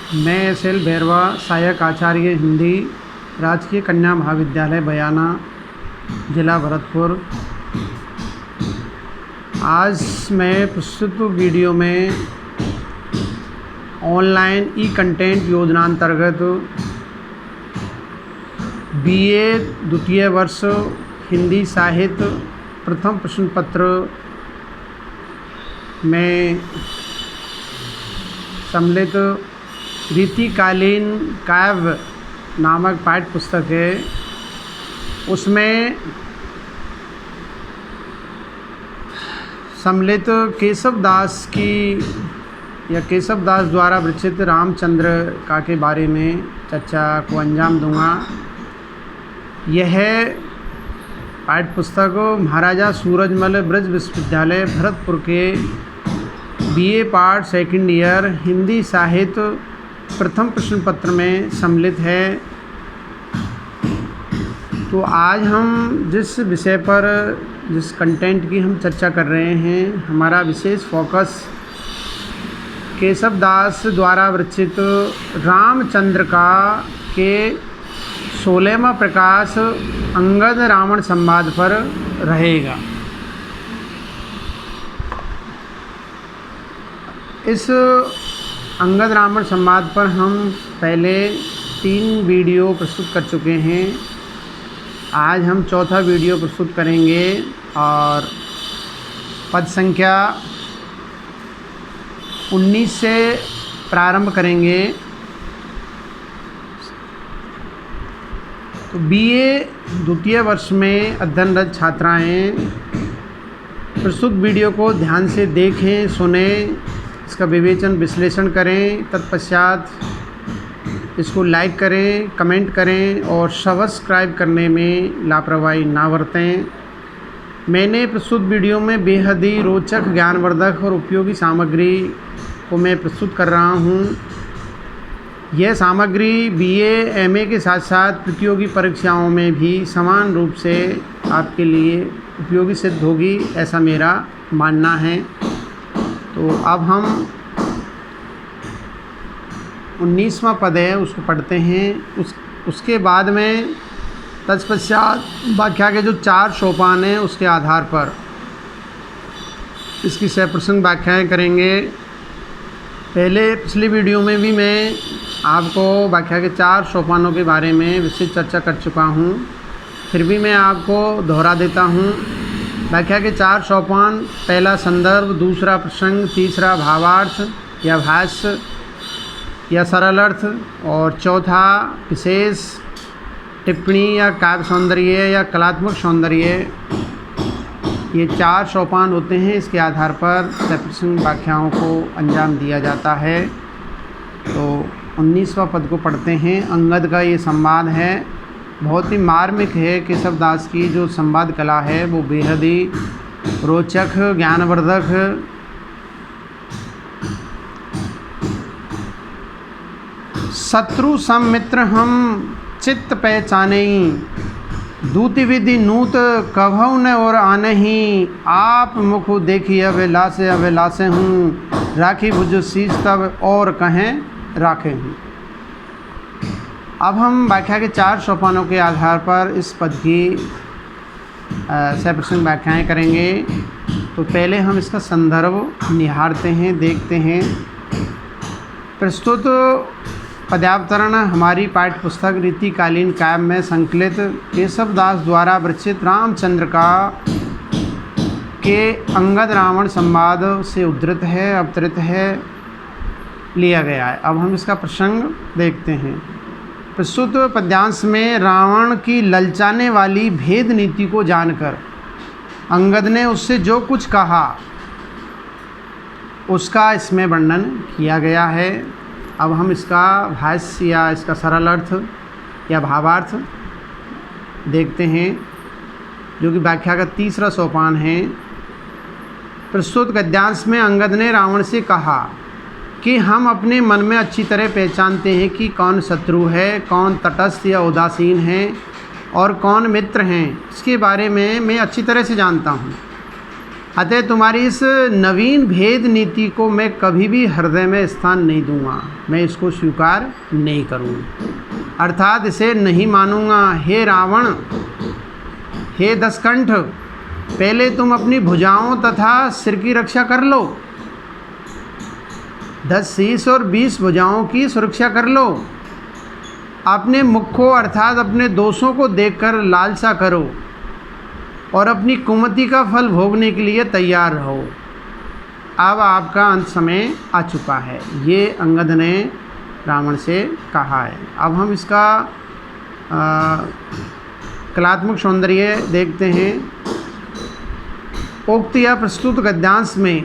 मैं एस.एल. भैरवा, सहायक आचार्य हिंदी, राजकीय कन्या महाविद्यालय बयाना, जिला भरतपुर। आज मैं प्रस्तुत वीडियो में ऑनलाइन ई कंटेंट योजना अंतर्गत BA द्वितीय वर्ष हिंदी साहित्य प्रथम प्रश्न पत्र में सम्मिलित रीतिकालीन काव्य नामक पाठ्य पुस्तक है। उसमें सम्मिलित केशव दास द्वारा विरचित रामचंद्र का के बारे में चर्चा को अंजाम दूंगा। यह पाठ्य पुस्तक महाराजा सूरजमल ब्रज विश्वविद्यालय भरतपुर के BA part second year Hindi साहित्य प्रथम प्रश्न पत्र में सम्मिलित है। तो आज हम जिस विषय पर जिस कंटेंट की हम चर्चा कर रहे हैं, हमारा विशेष फोकस केशव दास द्वारा विरचित रामचंद्र का के 16वां प्रकाश अंगद रावण संवाद पर रहेगा। इस अंगद रावण संवाद पर हम पहले 3 वीडियो प्रस्तुत कर चुके हैं। आज हम चौथा वीडियो प्रस्तुत करेंगे और पद संख्या 19 से प्रारंभ करेंगे। तो BA द्वितीय वर्ष में अध्ययनरत छात्राएं प्रस्तुत वीडियो को ध्यान से देखें, सुनें, इसका विवेचन विश्लेषण करें, तत्पश्चात इसको लाइक करें, कमेंट करें और सब्सक्राइब करने में लापरवाही ना बरतें। मैंने प्रस्तुत वीडियो में बेहद ही रोचक, ज्ञानवर्धक और उपयोगी सामग्री को मैं प्रस्तुत कर रहा हूँ। यह सामग्री BA MA के साथ साथ प्रतियोगी परीक्षाओं में भी समान रूप से आपके लिए उपयोगी सिद्ध होगी, ऐसा मेरा मानना है। तो अब हम 19वां पद है उसको पढ़ते हैं। उसके बाद में तत्पश्चात व्याख्या के जो 4 सोपान हैं उसके आधार पर इसकी सप्रसंग व्याख्याएँ करेंगे। पिछली वीडियो में भी मैं आपको व्याख्या के 4 सोपानों के बारे में विस्तृत चर्चा कर चुका हूँ, फिर भी मैं आपको दोहरा देता हूँ। व्याख्या के 4 सोपान: पहला संदर्भ, दूसरा प्रसंग, तीसरा भावार्थ या भाष्य या सरल अर्थ और चौथा विशेष टिप्पणी या काव्य सौंदर्य या कलात्मक सौंदर्य। ये 4 सोपान होते हैं। इसके आधार पर सप्रसंग व्याख्याओं को अंजाम दिया जाता है। तो 19वां पद को पढ़ते हैं। अंगद का ये संवाद है, बहुत ही मार्मिक है। केशव दास की जो संवाद कला है वो बेहद ही रोचक, ज्ञानवर्धक, शत्रु सम मित्र हम चित्त पहचाने, दूति विधि नूत कभौ न और आनहि, आप मुख देखी अभिलाषे हूँ, राखी भुज शीश तब और कहें राखे हूँ। अब हम व्याख्या के 4 सोपानों के आधार पर इस पद की सप्रसंग व्याख्याएँ करेंगे। तो पहले हम इसका संदर्भ निहारते हैं, देखते हैं। प्रस्तुत पद्यावतरण हमारी पाठ्य पुस्तक रीतिकालीन काव्य में संकलित केशव दास द्वारा विरचित रामचंद्र का के अंगद रावण संवाद से उद्धृत है, अवतरित है, लिया गया है। अब हम इसका प्रसंग देखते हैं। प्रस्तुत पद्यांश में रावण की ललचाने वाली भेद नीति को जानकर अंगद ने उससे जो कुछ कहा उसका इसमें वर्णन किया गया है। अब हम इसका भाष्य या इसका सरल अर्थ या भावार्थ देखते हैं, जो कि व्याख्या का 3रा सोपान है। प्रस्तुत गद्यांश में अंगद ने रावण से कहा कि हम अपने मन में अच्छी तरह पहचानते हैं कि कौन शत्रु है, कौन तटस्थ या उदासीन है और कौन मित्र हैं। इसके बारे में मैं अच्छी तरह से जानता हूँ। अतः तुम्हारी इस नवीन भेद नीति को मैं कभी भी हृदय में स्थान नहीं दूंगा, मैं इसको स्वीकार नहीं करूँगा, अर्थात इसे नहीं मानूंगा। हे रावण, हे दशकंठ, पहले तुम अपनी भुजाओं तथा सिर की रक्षा कर लो, 10 शीश और 20 भुजाओं की सुरक्षा कर लो। अपने मुख को अर्थात अपने दोषों को देखकर लालसा करो और अपनी कुमति का फल भोगने के लिए तैयार रहो। अब आपका अंत समय आ चुका है, ये अंगद ने रावण से कहा है। अब हम इसका कलात्मक सौंदर्य देखते हैं। उक्त या प्रस्तुत गद्यांश में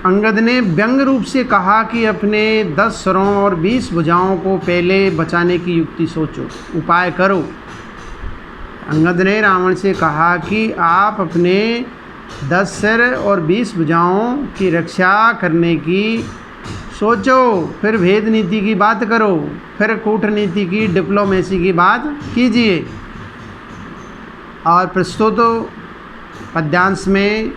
अंगद ने व्यंग रूप से कहा कि अपने 10 सिरों और 20 भुजाओं को पहले बचाने की युक्ति सोचो, उपाय करो। अंगद ने रावण से कहा कि आप अपने 10 सिर और 20 भुजाओं की रक्षा करने की सोचो, फिर भेद नीति की बात करो, फिर कूटनीति की, डिप्लोमेसी की बात कीजिए। और प्रस्तुत पद्यांश में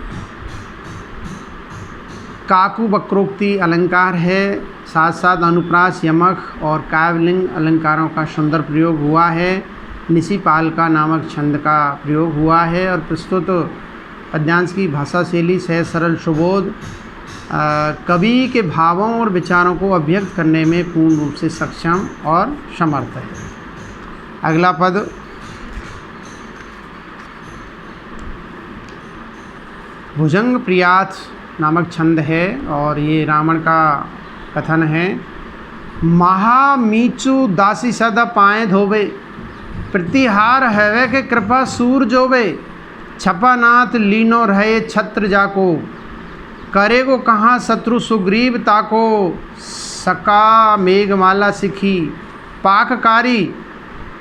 काकु वक्रोक्ति अलंकार है, साथ साथ अनुप्रास, यमक और काव्यलिंग अलंकारों का सुंदर प्रयोग हुआ है। निशिपालका नामक छंद का प्रयोग हुआ है और प्रस्तुत पद्यांश की भाषा शैली सहज सरल सुबोध कवि के भावों और विचारों को अभिव्यक्त करने में पूर्ण रूप से सक्षम और समर्थ है। अगला पद भुजंग प्रियाथ नामक छंद है और ये रावण का कथन है। महामीचु दासी सदा पाए धोवे, प्रतिहार हैवे के कृपा सूर जोवे, छपानाथ लीनो रहे छत्र जाको, करे को कहाँ शत्रु सुग्रीव ताको, सका मेघमाला सिखी पाककारी,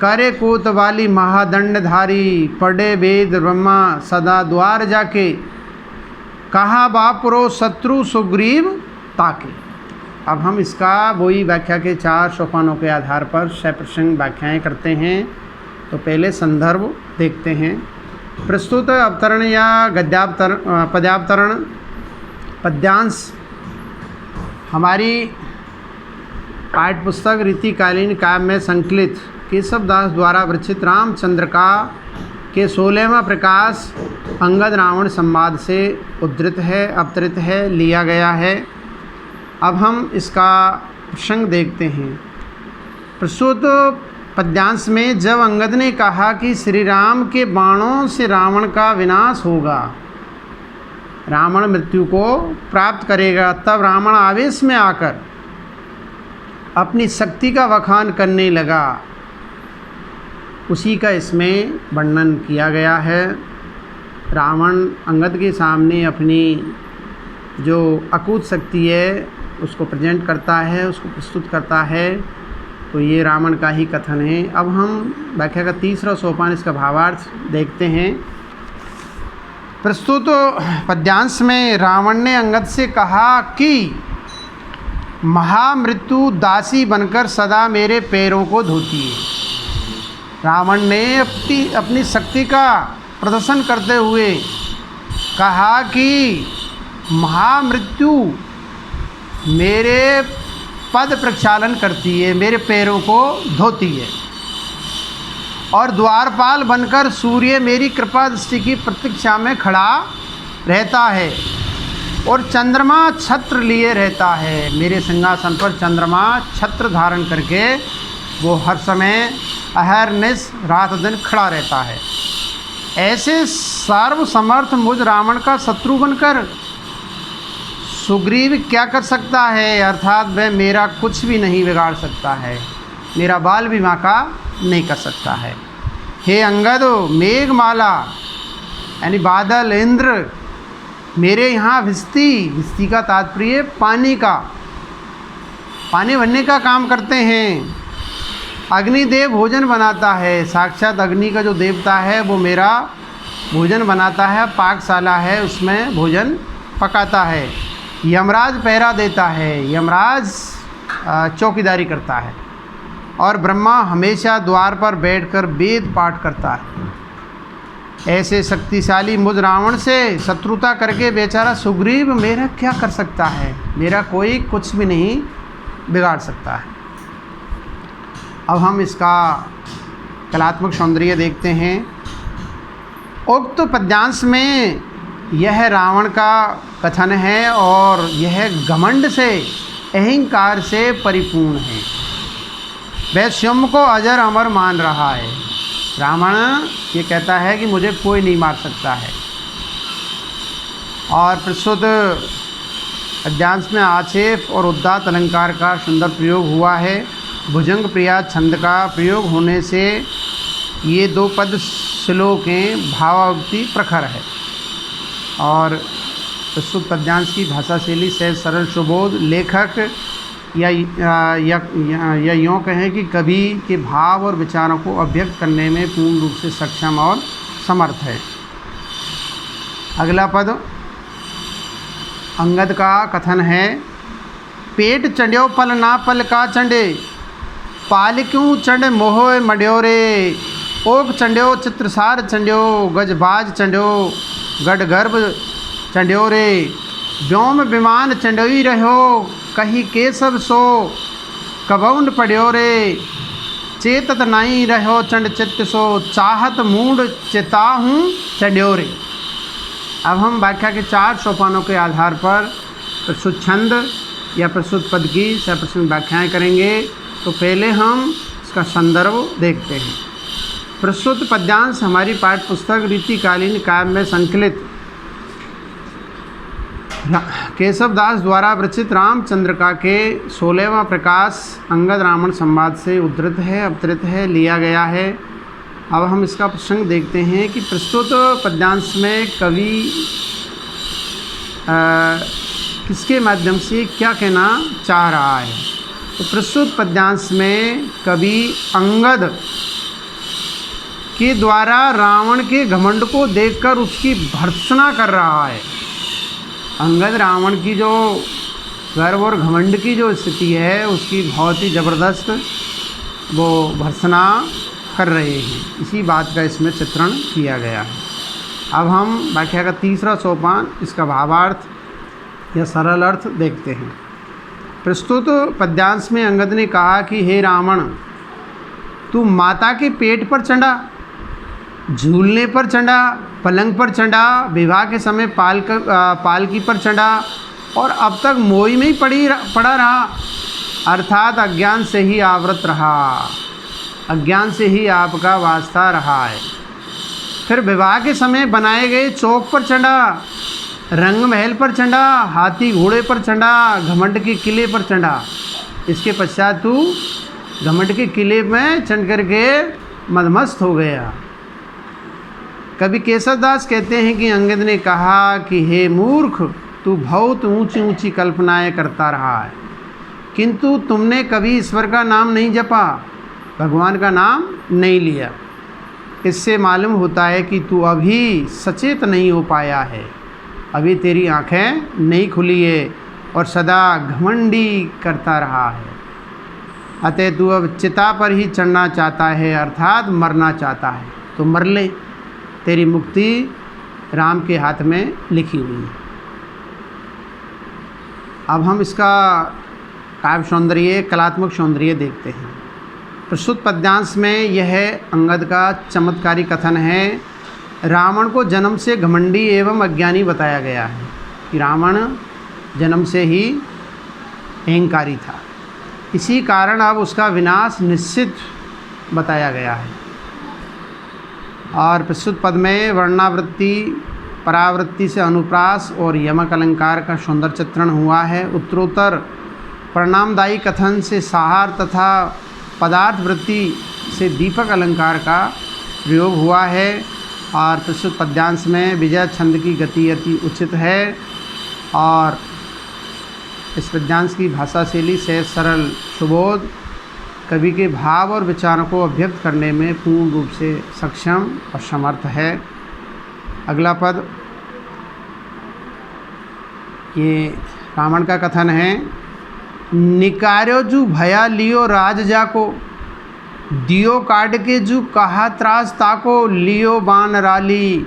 करे कोतवाली महादंडधारी, पढ़े वेद ब्रह्मा सदा द्वार जाके, कहा बापरो शत्रु सुग्रीव ताके। अब हम इसका वही व्याख्या के 4 सोपानों के आधार पर सप्रसंग व्याख्याएं करते हैं। तो पहले संदर्भ देखते हैं। प्रस्तुत अवतरण या पद्यावतरण पद्यांश हमारी पाठ्य पुस्तक रीतिकालीन काव्य में संकलित केशवदास द्वारा विरचित रामचंद्र का के 16वां प्रकाश अंगद रावण संवाद से उद्धृत है, अवतरित है, लिया गया है। अब हम इसका प्रसंग देखते हैं। प्रस्तुत पद्यांश में जब अंगद ने कहा कि श्री राम के बाणों से रावण का विनाश होगा, रावण मृत्यु को प्राप्त करेगा, तब रावण आवेश में आकर अपनी शक्ति का वखान करने लगा। उसी का इसमें वर्णन किया गया है। रावण अंगद के सामने अपनी जो अकूत शक्ति है उसको प्रेजेंट करता है, उसको प्रस्तुत करता है। तो ये रावण का ही कथन है। अब हम व्याख्या का तीसरा सोपान, इसका भावार्थ देखते हैं। प्रस्तुत पद्यांश में रावण ने अंगद से कहा कि महामृत्यु दासी बनकर सदा मेरे पैरों को धोती है। रावण ने अपनी शक्ति का प्रदर्शन करते हुए कहा कि महामृत्यु मेरे पद प्रक्षालन करती है, मेरे पैरों को धोती है, और द्वारपाल बनकर सूर्य मेरी कृपा दृष्टि की प्रतीक्षा में खड़ा रहता है, और चंद्रमा छत्र लिए रहता है। मेरे सिंहासन पर चंद्रमा छत्र धारण करके वो हर समय अहरनिश रात दिन खड़ा रहता है। ऐसे सर्वसमर्थ मुझ रावण का शत्रु बनकर सुग्रीव क्या कर सकता है, अर्थात वह मेरा कुछ भी नहीं बिगाड़ सकता है, मेरा बाल भी बांका नहीं कर सकता है। हे अंगद, मेघमाला यानी बादल, इंद्र मेरे यहाँ भिस्ती का तात्पर्य पानी भरने का काम करते हैं। अग्निदेव भोजन बनाता है, साक्षात अग्नि का जो देवता है वो मेरा भोजन बनाता है, पाकशाला है उसमें भोजन पकाता है। यमराज पहरा देता है, यमराज चौकीदारी करता है, और ब्रह्मा हमेशा द्वार पर बैठकर वेद पाठ करता है। ऐसे शक्तिशाली मुझ रावण से शत्रुता करके बेचारा सुग्रीव मेरा क्या कर सकता है, मेरा कोई कुछ भी नहीं बिगाड़ सकता है। अब हम इसका कलात्मक सौंदर्य देखते हैं। उक्त पद्यांश में यह रावण का कथन है और यह घमंड से, अहंकार से परिपूर्ण है। वह स्वयं को अजर अमर मान रहा है। रावण ये कहता है कि मुझे कोई नहीं मार सकता है। और प्रस्तुत पद्यांश में आक्षेप और उदात्त अलंकार का सुंदर प्रयोग हुआ है। भुजंग प्रिया छंद का प्रयोग होने से ये दो पद श्लोकें भावावृत्ति प्रखर है। और प्रस्तुत पद्यांश की भाषा शैली सहज सरल सुबोध, लेखक या यूँ कहें कि कवि के भाव और विचारों को अभिव्यक्त करने में पूर्ण रूप से सक्षम और समर्थ है। अगला पद अंगद का कथन है। पेट चंड्यो पल ना पल का चंडे, पाल क्यों चंड मोह मड्योरे। ओक चंड्यो चित्रसार चंड्यो, गजबाज चंड्यो गढ़ गर्भ चंड्यो रे। व्योम विमान चंडोई रहो, कही केशव सो कबौन पड्यो रे। चेतत नाई रहो चंड चित्त सो, चाहत मूड चिताहूँ चंड्यो रे। अब हम व्याख्या के 4 सोपानों के आधार पर प्रस्तुत छंद या प्रस्तुत पद की सप्रश्न व्याख्याएँ करेंगे। तो पहले हम इसका संदर्भ देखते हैं। प्रस्तुत पद्यांश हमारी पाठ्य पुस्तक रीतिकालीन काव्य में संकलित केशव दास द्वारा रचित रामचंद्रिका के 16वां प्रकाश अंगद रावण संवाद से अवतरित है, लिया गया है। अब हम इसका प्रसंग देखते हैं कि प्रस्तुत पद्यांश में कवि किसके माध्यम से क्या कहना चाह रहा है। तो प्रस्तुत पद्यांश में कवि अंगद के द्वारा रावण के घमंड को देखकर उसकी भर्त्सना कर रहा है। अंगद रावण की जो गर्व और घमंड की जो स्थिति है उसकी बहुत ही ज़बरदस्त वो भर्त्सना कर रहे हैं। इसी बात का इसमें चित्रण किया गया है। अब हम व्याख्या का 3रा सोपान, इसका भावार्थ या सरल अर्थ देखते हैं। प्रस्तुत पद्यांश में अंगद ने कहा कि हे रावण, तू माता के पेट पर चढ़ा, झूलने पर चढ़ा, पलंग पर चढ़ा, विवाह के समय पालकी पर चढ़ा और अब तक मोही में ही पड़ा रहा, अर्थात अज्ञान से ही आवृत रहा, अज्ञान से ही आपका वास्ता रहा है। फिर विवाह के समय बनाए गए चौक पर चढ़ा, रंग महल पर चढ़ा, हाथी घोड़े पर चढ़ा, घमंड के किले पर चढ़ा। इसके पश्चात तू घमंड के किले में चढ़ करके मदमस्त हो गया। कवि केशव दास कहते हैं कि अंगद ने कहा कि हे मूर्ख, तू बहुत ऊंची ऊंची कल्पनाएं करता रहा है, किंतु तुमने कभी ईश्वर का नाम नहीं जपा, भगवान का नाम नहीं लिया। इससे मालूम होता है कि तू अभी सचेत नहीं हो पाया है, अभी तेरी आँखें नहीं खुली है और सदा घमंडी करता रहा है। अतः तू अब चिता पर ही चढ़ना चाहता है, अर्थात मरना चाहता है, तो मर ले, तेरी मुक्ति राम के हाथ में लिखी हुई है। अब हम इसका काव्य सौंदर्य, कलात्मक सौंदर्य देखते हैं। प्रस्तुत पद्यांश में यह अंगद का चमत्कारी कथन है। रावण को जन्म से घमंडी एवं अज्ञानी बताया गया है कि रावण जन्म से ही अहंकारी था, इसी कारण अब उसका विनाश निश्चित बताया गया है। और प्रस्तुत पद में वर्णावृत्ति, परावृत्ति से अनुप्रास और यमक अलंकार का सुंदर चित्रण हुआ है। उत्तरोत्तर परिणामदायी कथन से सहार तथा पदार्थ वृत्ति से दीपक अलंकार का प्रयोग हुआ है। और प्रस्तुत पद्यांश में विजय छंद की गति अति उचित है और इस पद्यांश की भाषा शैली सहज सरल सुबोध, कवि के भाव और विचारों को अभिव्यक्त करने में पूर्ण रूप से सक्षम और समर्थ है। अगला पद ये रावण का कथन है। निकार्यो जू भया लियो राज जाको, दियो काट के जू कहा त्रास ताको लियो बान राली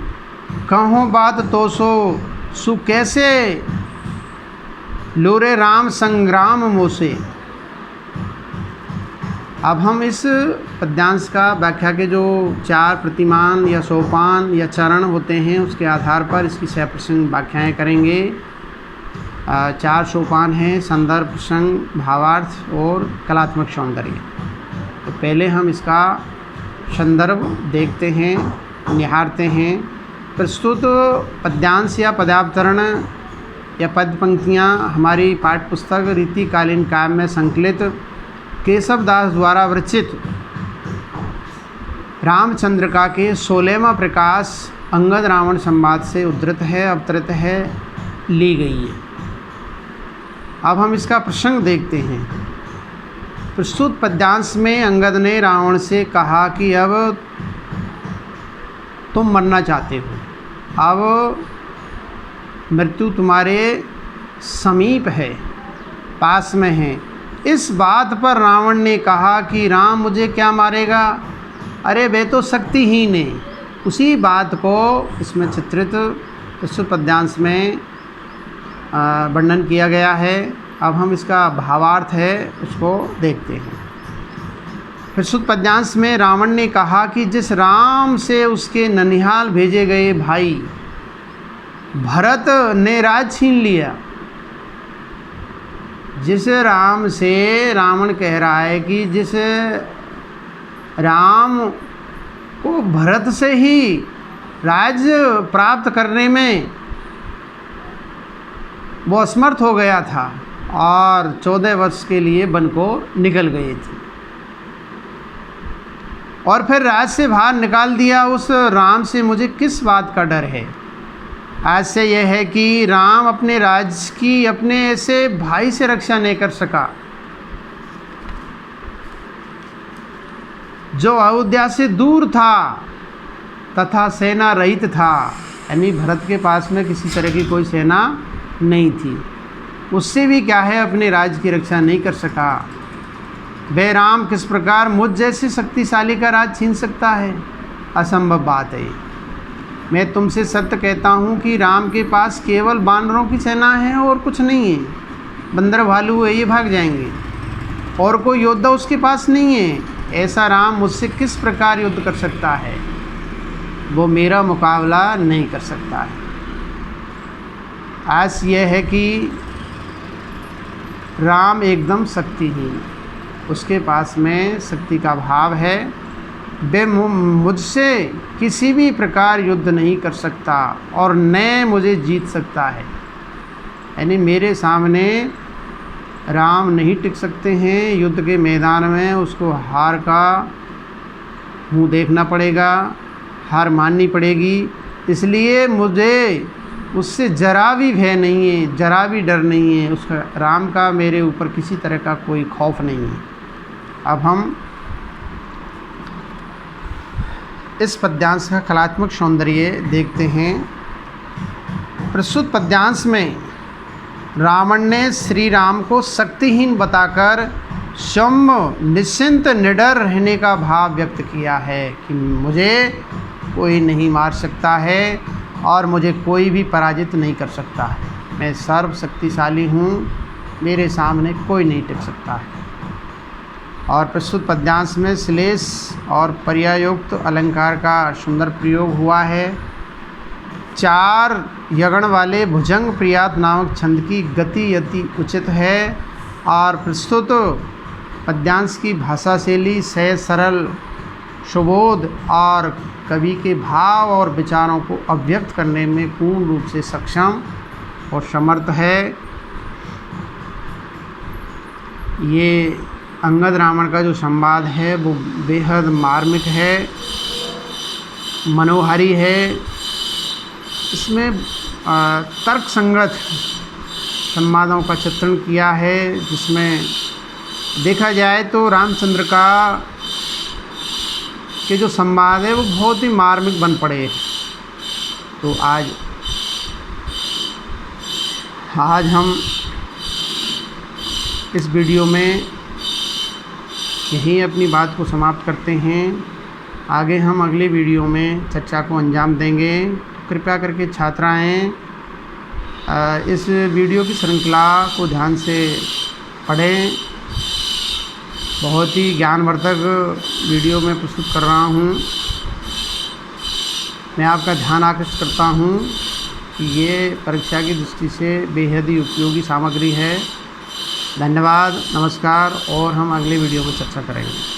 कहो बात तो सु कैसे लोरे राम संग्राम मोसे। अब हम इस पद्यांश का व्याख्या के जो 4 प्रतिमान या सोपान या चरण होते हैं उसके आधार पर इसकी सप्रसंग व्याख्याएँ करेंगे। 4 सोपान हैं: संदर्भ, प्रसंग, भावार्थ और कलात्मक सौंदर्य। तो पहले हम इसका संदर्भ देखते हैं, निहारते हैं। प्रस्तुत पद्यांश या पदावतरण या पद पंक्तियाँ हमारी पाठ्य पुस्तक रीतिकालीन काव्य में संकलित केशव दास द्वारा विरचित रामचंद्रिका के 16वां प्रकाश अंगद रावण संवाद से उद्धृत है, अवतरित है, ली गई है। अब हम इसका प्रसंग देखते हैं। प्रस्तुत पद्यांश में अंगद ने रावण से कहा कि अब तुम मरना चाहते हो, अब मृत्यु तुम्हारे समीप है, पास में है। इस बात पर रावण ने कहा कि राम मुझे क्या मारेगा, अरे वे तो शक्तिहीन है। उसी बात को इसमें चित्रित प्रस्तुत पद्यांश में वर्णन किया गया है। अब हम इसका भावार्थ है उसको देखते हैं। प्रस्तुत पद्यांश में रावण ने कहा कि जिस राम से उसके ननिहाल भेजे गए भाई भरत ने राज छीन लिया, जिस राम से रावण कह रहा है कि जिस राम को भरत से ही राज प्राप्त करने में वो असमर्थ हो गया था और 14 वर्ष के लिए वन को निकल गए थे और फिर राज से बाहर निकाल दिया, उस राम से मुझे किस बात का डर है। आज से यह है कि राम अपने राज्य की अपने ऐसे भाई से रक्षा नहीं कर सका जो अयोध्या से दूर था तथा सेना रहित था, यानी भरत के पास में किसी तरह की कोई सेना नहीं थी। उससे भी क्या है, अपने राज्य की रक्षा नहीं कर सका। वे राम किस प्रकार मुझ जैसे शक्तिशाली का राज छीन सकता है, असंभव बात है। मैं तुमसे सत्य कहता हूँ कि राम के पास केवल बानरों की सेना है और कुछ नहीं है। बंदर भालू है, ये भाग जाएंगे और कोई योद्धा उसके पास नहीं है। ऐसा राम मुझसे किस प्रकार युद्ध कर सकता है, वो मेरा मुकाबला नहीं कर सकता है। आज यह है कि राम एकदम शक्तिहीन, उसके पास में शक्ति का भाव है। वे मुझसे किसी भी प्रकार युद्ध नहीं कर सकता और न मुझे जीत सकता है, यानी मेरे सामने राम नहीं टिक सकते हैं। युद्ध के मैदान में उसको हार का मुँह देखना पड़ेगा, हार माननी पड़ेगी। इसलिए मुझे उससे जरा भी भय नहीं है, जरा भी डर नहीं है। उसका राम का मेरे ऊपर किसी तरह का कोई खौफ नहीं है। अब हम इस पद्यांश का कलात्मक सौंदर्य देखते हैं। प्रस्तुत पद्यांश में रावण ने श्री राम को शक्तिहीन बताकर स्वयं निश्चिंत निडर रहने का भाव व्यक्त किया है कि मुझे कोई नहीं मार सकता है और मुझे कोई भी पराजित नहीं कर सकता है। मैं सर्वशक्तिशाली हूँ, मेरे सामने कोई नहीं टिक सकता है। और प्रस्तुत पद्यांश में श्लेष और पर्यायोक्त अलंकार का सुंदर प्रयोग हुआ है। 4 यगण वाले भुजंग प्रियात नामक छंद की गति अति उचित है और प्रस्तुत पद्यांश की भाषा शैली सहज, सरल, सुबोध और कवि के भाव और विचारों को अभिव्यक्त करने में पूर्ण रूप से सक्षम और समर्थ है। ये अंगद रावण का जो संवाद है वो बेहद मार्मिक है, मनोहारी है। इसमें तर्क संगत संवादों का चित्रण किया है, जिसमें देखा जाए तो रामचंद्र का के जो संवाद है वो बहुत ही मार्मिक बन पड़े। तो आज हम इस वीडियो में यहीं अपनी बात को समाप्त करते हैं। आगे हम अगले वीडियो में चर्चा को अंजाम देंगे। कृपया करके छात्राएँ इस वीडियो की श्रृंखला को ध्यान से पढ़ें। बहुत ही ज्ञानवर्धक वीडियो मैं प्रस्तुत कर रहा हूँ। मैं आपका ध्यान आकर्षित करता हूँ कि ये परीक्षा की दृष्टि से बेहद ही उपयोगी सामग्री है। धन्यवाद, नमस्कार, और हम अगले वीडियो में चर्चा करेंगे।